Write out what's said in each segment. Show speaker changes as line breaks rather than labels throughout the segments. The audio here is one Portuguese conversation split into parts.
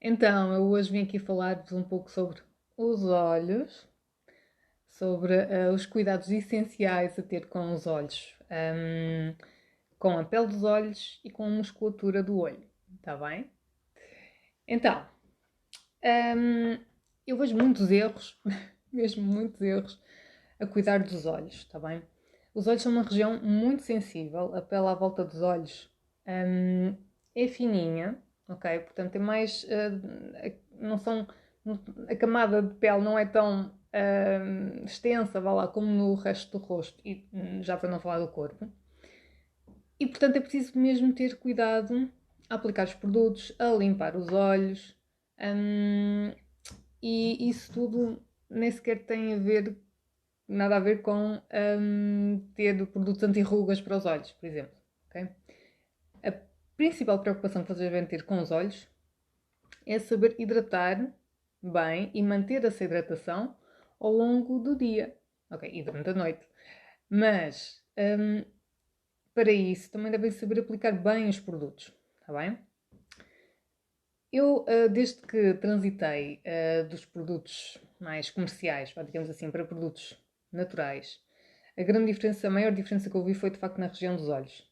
Então, eu hoje vim aqui falar-vos um pouco sobre os olhos, sobre os cuidados essenciais a ter com os olhos, com a pele dos olhos e com a musculatura do olho, está bem? Então, hum, eu vejo muitos erros, mesmo muitos erros, a cuidar dos olhos, está bem? Os olhos são uma região muito sensível, a pele à volta dos olhos é fininha, ok? Portanto, é mais. Não são. A camada de pele não é tão extensa, vá lá, como no resto do rosto, e já para não falar do corpo. E portanto é preciso mesmo ter cuidado a aplicar os produtos, a limpar os olhos, e isso tudo nem sequer tem a ver, nada a ver com ter produtos anti-rugas para os olhos, por exemplo. Okay? A principal preocupação que vocês devem ter com os olhos é saber hidratar bem e manter essa hidratação ao longo do dia, ok? E durante a noite. Mas para isso também devem saber aplicar bem os produtos, está bem? Eu, desde que transitei dos produtos mais comerciais, digamos assim, para produtos naturais, a maior diferença que eu vi foi de facto na região dos olhos.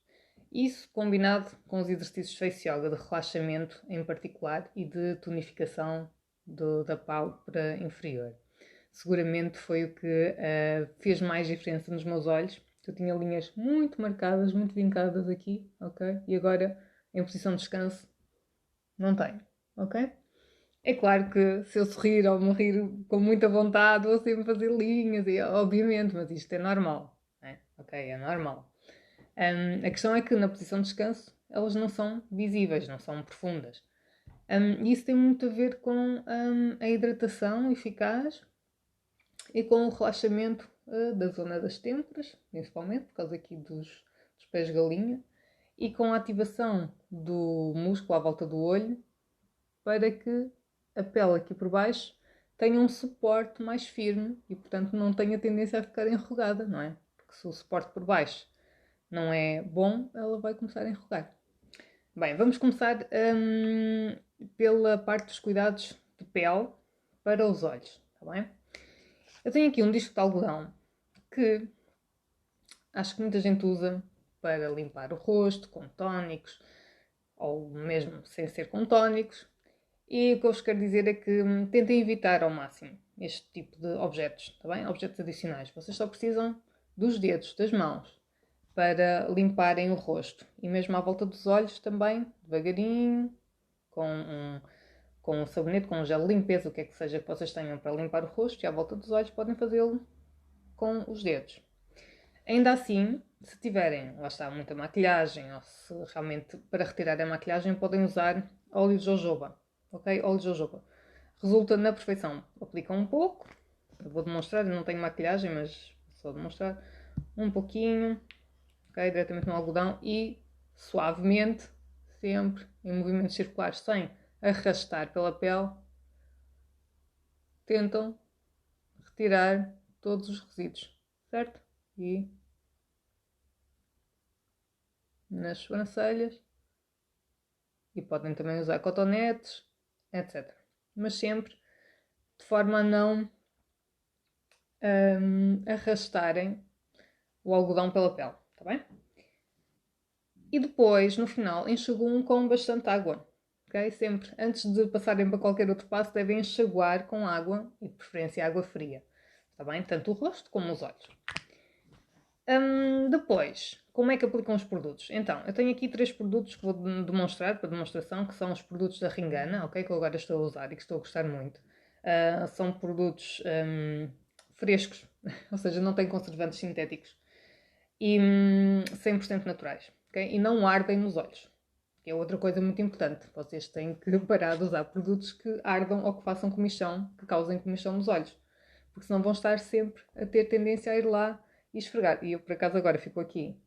Isso combinado com os exercícios de face yoga, de relaxamento em particular e de tonificação da pálpebra inferior. Seguramente foi o que fez mais diferença nos meus olhos. Eu tinha linhas muito marcadas, muito vincadas aqui, ok? E agora, em posição de descanso, não tenho, ok? É claro que se eu sorrir ou me rir com muita vontade, vou sempre fazer linhas, e, obviamente, mas isto é normal, né? Ok? É normal. A questão é que na posição de descanso elas não são visíveis, não são profundas. E isso tem muito a ver com a hidratação eficaz e com o relaxamento da zona das têmporas, principalmente por causa aqui dos pés de galinha, e com a ativação do músculo à volta do olho para que a pele aqui por baixo tenha um suporte mais firme e, portanto, não tenha tendência a ficar enrugada, não é? Porque se o suporte por baixo não é bom, ela vai começar a enrugar. Bem, vamos começar pela parte dos cuidados de pele para os olhos, está bem? Eu tenho aqui um disco de algodão que acho que muita gente usa para limpar o rosto com tónicos ou mesmo sem ser com tónicos. E o que eu vos quero dizer é que tentem evitar ao máximo este tipo de objetos, está bem? Objetos adicionais. Vocês só precisam dos dedos, das mãos, para limparem o rosto. E mesmo à volta dos olhos também, devagarinho, com um sabonete, com um gel de limpeza, o que é que seja que vocês tenham para limpar o rosto, e à volta dos olhos podem fazê-lo com os dedos. Ainda assim, se tiverem, lá está, muita maquilhagem, ou se realmente para retirar a maquilhagem podem usar óleo de jojoba, ok? Óleo de jojoba. Resulta na perfeição. Aplicam um pouco, eu vou demonstrar, eu não tenho maquilhagem, mas só demonstrar um pouquinho, ok? Diretamente no algodão e suavemente, sempre em movimentos circulares, sem arrastar pela pele, tentam retirar todos os resíduos, certo? E nas sobrancelhas, e podem também usar cotonetes, etc. Mas sempre de forma a não arrastarem o algodão pela pele, está bem? E depois, no final, enxaguam com bastante água. Okay? Sempre, antes de passarem para qualquer outro passo, devem enxaguar com água, e de preferência água fria. Está bem? Tanto o rosto como os olhos. Depois, como é que aplicam os produtos? Então, eu tenho aqui 3 produtos que vou demonstrar para demonstração, que são os produtos da Ringana, ok? Que eu agora estou a usar e que estou a gostar muito. São produtos frescos, ou seja, não têm conservantes sintéticos e 100% naturais, ok? E não ardem nos olhos, que é outra coisa muito importante. Vocês têm que parar de usar produtos que ardam ou que façam comichão, que causem comichão nos olhos, porque senão vão estar sempre a ter tendência a ir lá e esfregar. E eu, por acaso, agora fico aqui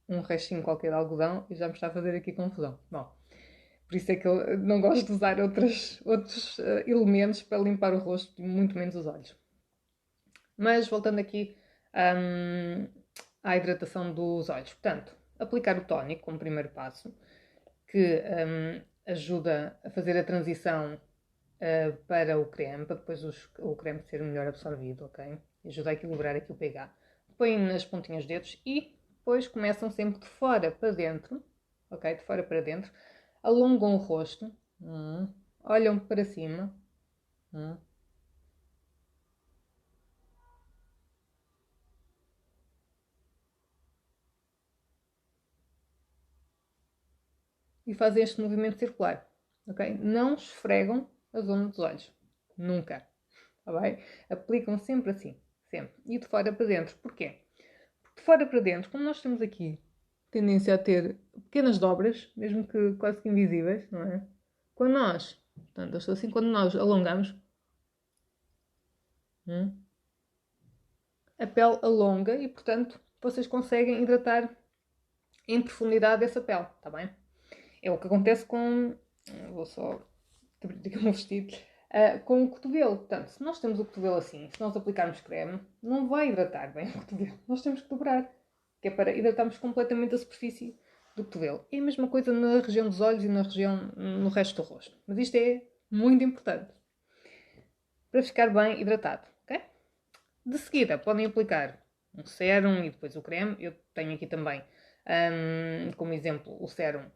um restinho qualquer de algodão e já me está a fazer aqui confusão. Bom, por isso é que eu não gosto de usar outros elementos para limpar o rosto e muito menos os olhos. Mas voltando aqui à hidratação dos olhos. Portanto, aplicar o tónico como primeiro passo, que ajuda a fazer a transição para o creme, para depois o creme ser melhor absorvido, ok? Ajuda a equilibrar aqui o pH. Põem nas pontinhas dos dedos e depois começam sempre de fora para dentro, ok? De fora para dentro. Alongam o rosto, olham para cima, e fazem este movimento circular, ok? Não esfregam a zona dos olhos, nunca, tá bem? Aplicam sempre assim, sempre. E de fora para dentro, porquê? Porque de fora para dentro, como nós temos aqui tendência a ter pequenas dobras, mesmo que quase que invisíveis, não é? Quando nós, portanto, eu estou assim, quando nós alongamos, a pele alonga e, portanto, vocês conseguem hidratar em profundidade essa pele, tá bem? É o que acontece com. Vou só abrir aqui o meu vestido. Com o cotovelo. Portanto, se nós temos o cotovelo assim, se nós aplicarmos creme, não vai hidratar bem o cotovelo. Nós temos que dobrar, que é para hidratarmos completamente a superfície do cotovelo. É a mesma coisa na região dos olhos e na região no resto do rosto. Mas isto é muito importante para ficar bem hidratado, ok? De seguida, podem aplicar um sérum e depois o creme. Eu tenho aqui também, como exemplo, o sérum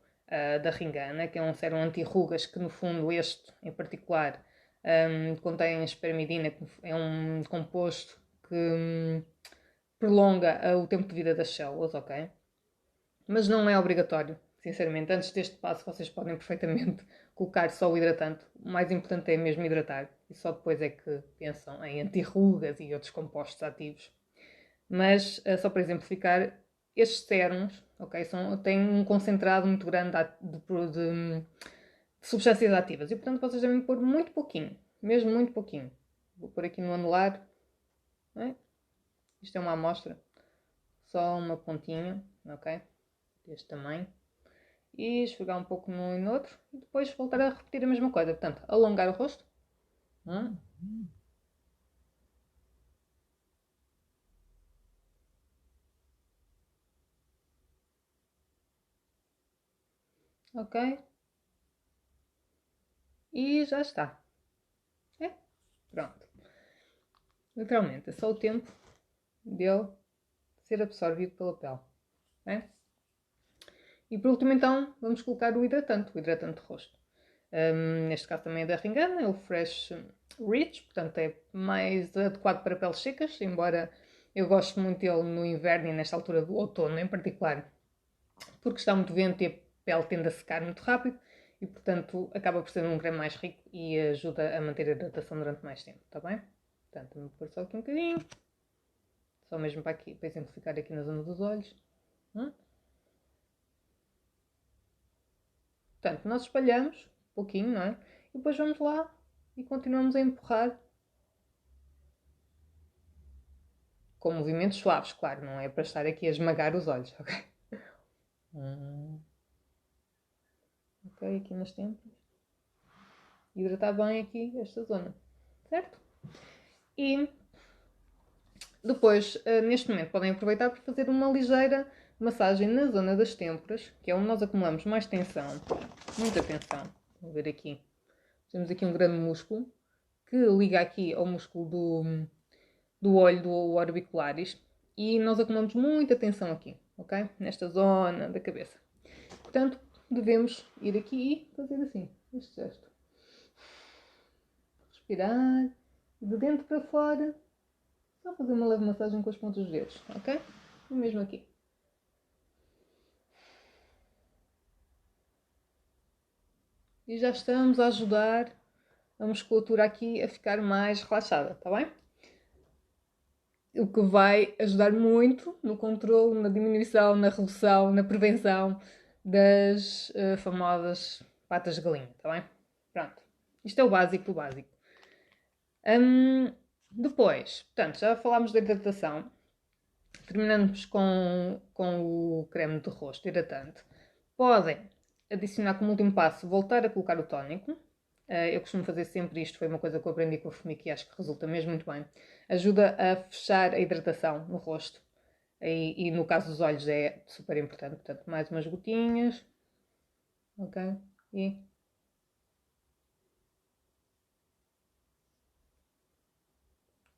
da Ringana, que é um sérum anti-rugas, que no fundo este, em particular, contém espermidina, que é um composto que prolonga o tempo de vida das células, ok? Mas não é obrigatório, sinceramente. Antes deste passo, vocês podem perfeitamente colocar só o hidratante. O mais importante é mesmo hidratar. E só depois é que pensam em anti-rugas e outros compostos ativos. Mas, só para exemplificar, estes sérums, ok, têm um concentrado muito grande de substâncias ativas. E, portanto, vocês devem pôr muito pouquinho. Mesmo muito pouquinho. Vou pôr aqui no anular. É? Isto é uma amostra. Só uma pontinha, ok? Deste tamanho. E esfregar um pouco num e no outro. E depois voltar a repetir a mesma coisa. Portanto, alongar o rosto. Ok? E já está. É? Pronto. Literalmente, é só o tempo dele ser absorvido pela pele. É? E por último, então, vamos colocar o hidratante de rosto. Neste caso também é da Ringana, é o Fresh Rich, portanto é mais adequado para peles secas, embora eu goste muito dele no inverno e nesta altura do outono em particular, porque está muito vento e a pele tende a secar muito rápido e, portanto, acaba por ser um creme mais rico e ajuda a manter a hidratação durante mais tempo, está bem? Portanto, vou pôr só aqui um bocadinho, só mesmo para aqui, para exemplificar aqui na zona dos olhos. Portanto, nós espalhamos um pouquinho, não é? E depois vamos lá e continuamos a empurrar com movimentos suaves, claro, não é para estar aqui a esmagar os olhos, ok? Ok, aqui nas têmporas. Hidratar bem aqui esta zona, certo? E depois, neste momento, podem aproveitar para fazer uma ligeira massagem na zona das têmporas, que é onde nós acumulamos mais tensão, muita tensão. Vamos ver aqui. Temos aqui um grande músculo que liga aqui ao músculo do olho, do orbicularis, e nós acumulamos muita tensão aqui, ok? Nesta zona da cabeça. Portanto, devemos ir aqui e fazer assim, este gesto. Respirar, de dentro para fora, só fazer uma leve massagem com as pontas dos dedos, ok? E mesmo aqui. E já estamos a ajudar a musculatura aqui a ficar mais relaxada, tá bem? O que vai ajudar muito no controle, na diminuição, na redução, na prevenção das famosas patas de galinha, tá bem? Pronto. Isto é o básico do básico. Depois, portanto, já falámos da hidratação. Terminamos com o creme de rosto hidratante. Podem adicionar como último passo, voltar a colocar o tónico. Eu costumo fazer sempre isto, foi uma coisa que eu aprendi com a Fumik e acho que resulta mesmo muito bem. Ajuda a fechar a hidratação no rosto. E no caso dos olhos é super importante. Portanto, mais umas gotinhas. Ok? E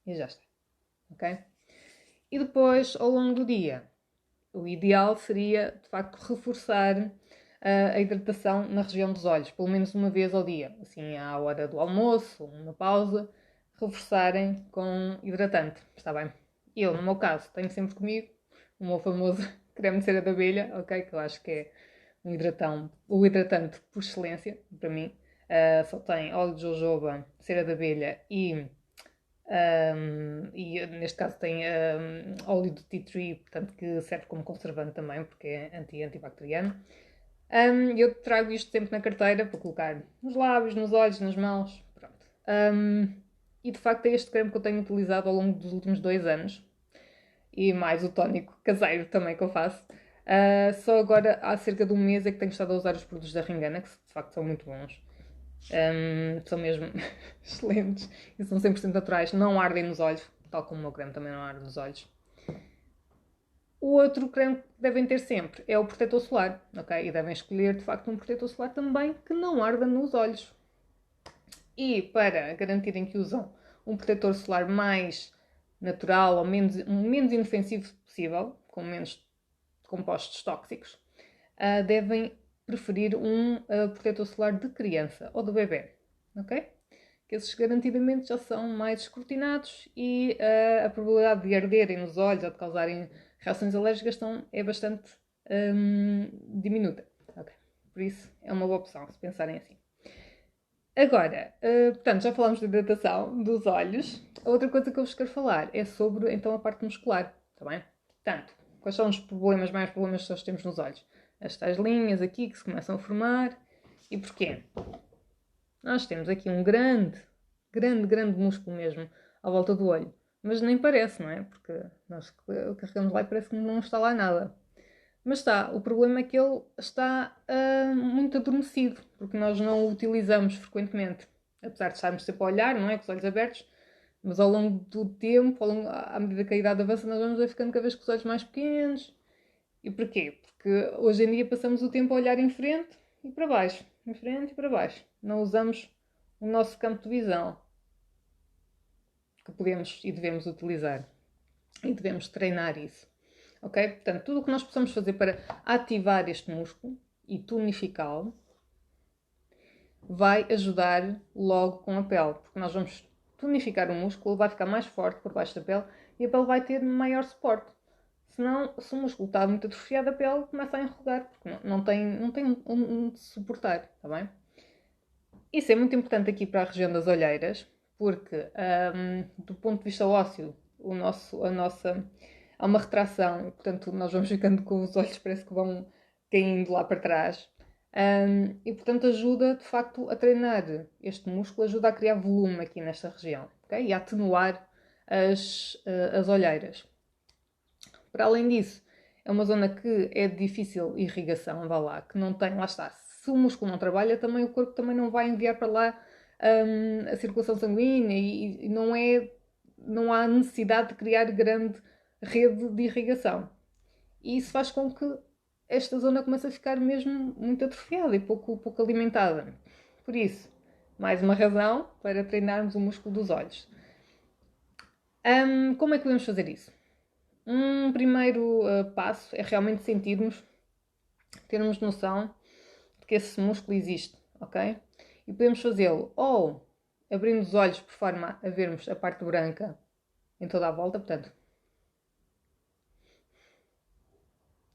e já está, ok? E depois, ao longo do dia, o ideal seria, de facto, reforçar a hidratação na região dos olhos, pelo menos uma vez ao dia, assim à hora do almoço, uma pausa, reforçarem com hidratante, está bem? Eu, no meu caso, tenho sempre comigo o meu famoso creme de cera de abelha, ok? Que eu acho que é o hidratante por excelência, para mim. Só tem óleo de jojoba, cera de abelha e neste caso tem óleo de tea tree, portanto que serve como conservante também, porque é antibacteriano. Eu trago isto sempre na carteira para colocar nos lábios, nos olhos, nas mãos, pronto. E de facto é este creme que eu tenho utilizado ao longo dos últimos 2 anos. E mais o tónico caseiro também que eu faço. Só agora, há cerca de um mês, é que tenho estado a usar os produtos da Ringana, que de facto são muito bons. São mesmo excelentes e são 100% naturais, não ardem nos olhos, tal como o meu creme também não arde nos olhos. O outro creme que devem ter sempre é o protetor solar, ok? E devem escolher de facto um protetor solar também que não arda nos olhos. E para garantirem que usam um protetor solar mais natural ou menos inofensivo possível, com menos compostos tóxicos, devem preferir um protetor solar de criança ou de bebê, ok? Que esses garantidamente já são mais escrutinados e a probabilidade de arderem nos olhos ou de causarem reações alérgicas é bastante diminuta. Okay? Por isso é uma boa opção, se pensarem assim. Agora, portanto, já falámos de hidratação dos olhos. A outra coisa que eu vos quero falar é sobre, então, a parte muscular, está bem? Portanto, quais são os maiores problemas que nós temos nos olhos? As tais linhas aqui que se começam a formar. E porquê? Nós temos aqui um grande músculo mesmo à volta do olho. Mas nem parece, não é? Porque nós carregamos lá e parece que não está lá nada. Mas está, o problema é que ele está muito adormecido, porque nós não o utilizamos frequentemente. Apesar de estarmos sempre a olhar, não é? Com os olhos abertos, mas ao longo do tempo, à medida que a idade avança, nós vamos ficando cada vez com os olhos mais pequenos. E porquê? Porque hoje em dia passamos o tempo a olhar em frente e para baixo. Em frente e para baixo. Não usamos o nosso campo de visão, que podemos e devemos utilizar. E devemos treinar isso. Ok? Portanto, tudo o que nós possamos fazer para ativar este músculo e tonificá-lo vai ajudar logo com a pele, porque nós vamos tonificar o músculo, vai ficar mais forte por baixo da pele e a pele vai ter maior suporte. Senão, se o músculo está muito atrofiado, a pele começa a enrugar, porque não tem onde suportar, está bem? Isso é muito importante aqui para a região das olheiras, porque do ponto de vista ósseo, há uma retração, portanto nós vamos ficando com os olhos, parece que vão caindo lá para trás. E portanto ajuda de facto a treinar este músculo, ajuda a criar volume aqui nesta região, okay? E a atenuar as olheiras. Para além disso, é uma zona que é de difícil irrigação, vá lá, que não tem, lá está, se o músculo não trabalha, também o corpo também não vai enviar para lá a circulação sanguínea e não há necessidade de criar grande rede de irrigação. E isso faz com que esta zona comece a ficar mesmo muito atrofiada e pouco alimentada. Por isso, mais uma razão para treinarmos o músculo dos olhos. Como é que podemos fazer isso? Um primeiro passo é realmente termos noção de que esse músculo existe, ok? E podemos fazê-lo ou abrindo os olhos por forma a vermos a parte branca em toda a volta, portanto,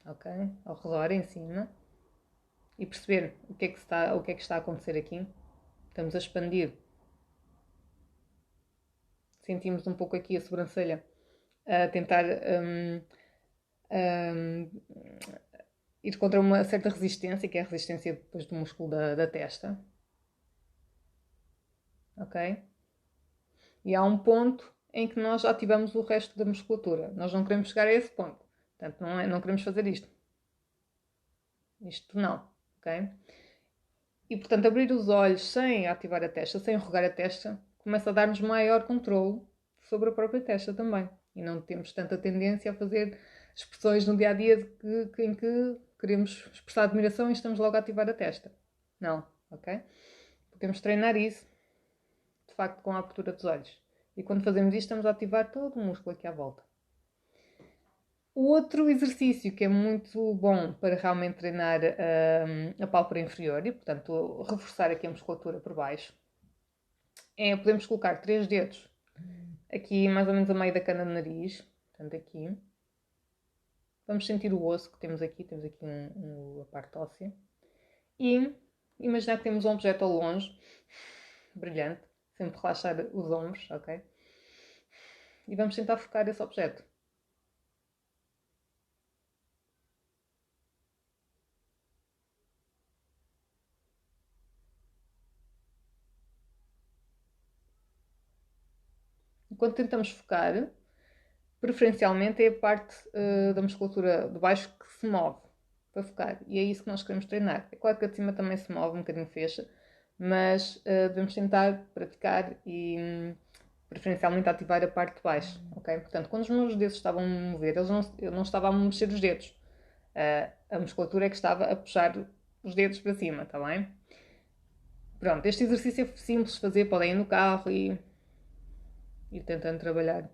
ok? Ao redor, em cima, e perceber o que é que está a acontecer aqui. Estamos a expandir. Sentimos um pouco aqui a sobrancelha a tentar ir contra uma certa resistência, que é a resistência depois do músculo da testa. Ok? E há um ponto em que nós ativamos o resto da musculatura. Nós não queremos chegar a esse ponto. Portanto, não queremos fazer isto. Isto não. Ok? E, portanto, abrir os olhos sem ativar a testa, sem enrugar a testa, começa a dar-nos maior controle sobre a própria testa também. E não temos tanta tendência a fazer expressões no dia-a-dia em que queremos expressar admiração e estamos logo a ativar a testa. Não, ok? Podemos treinar isso, de facto, com a abertura dos olhos. E quando fazemos isto, estamos a ativar todo o músculo aqui à volta. O outro exercício que é muito bom para realmente treinar a pálpebra inferior e, portanto, reforçar aqui a musculatura por baixo, é podemos colocar 3 dedos aqui mais ou menos a meio da cana do nariz, portanto aqui. Vamos sentir o osso que temos aqui a parte óssea. E imaginar que temos um objeto ao longe, brilhante, sempre relaxar os ombros, ok? E vamos tentar focar esse objeto. Enquanto tentamos focar, preferencialmente é a parte da musculatura de baixo que se move para focar. E é isso que nós queremos treinar. É claro que a de cima também se move, um bocadinho fecha, mas devemos tentar praticar e preferencialmente ativar a parte de baixo. Okay? Portanto, quando os meus dedos estavam a mover, eu não estava a mexer os dedos. A musculatura é que estava a puxar os dedos para cima, está bem? Pronto, este exercício é simples de fazer, podem ir no carro e ir tentando trabalhar.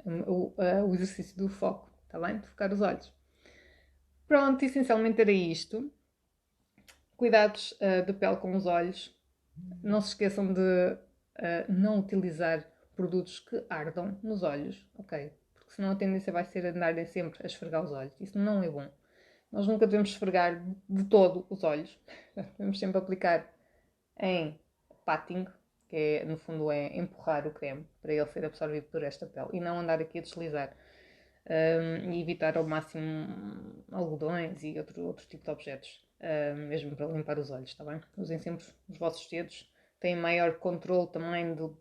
O exercício do foco, está bem? De focar os olhos. Pronto, essencialmente era isto. Cuidados de pele com os olhos. Não se esqueçam de não utilizar produtos que ardam nos olhos, ok? Porque senão a tendência vai ser andarem sempre a esfregar os olhos. Isso não é bom. Nós nunca devemos esfregar de todo os olhos. Devemos sempre aplicar em patting, que é, no fundo é empurrar o creme para ele ser absorvido por esta pele e não andar aqui a deslizar. E evitar ao máximo algodões e outro tipo de objetos, mesmo para limpar os olhos, está bem? Usem sempre os vossos dedos, têm maior controle também do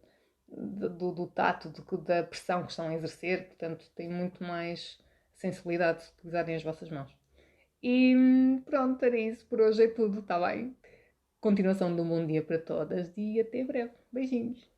tato, da pressão que estão a exercer, portanto têm muito mais sensibilidade de utilizarem as vossas mãos. E pronto, era isso, por hoje é tudo, está bem? Continuação de um bom dia para todas e até breve. Beijinhos!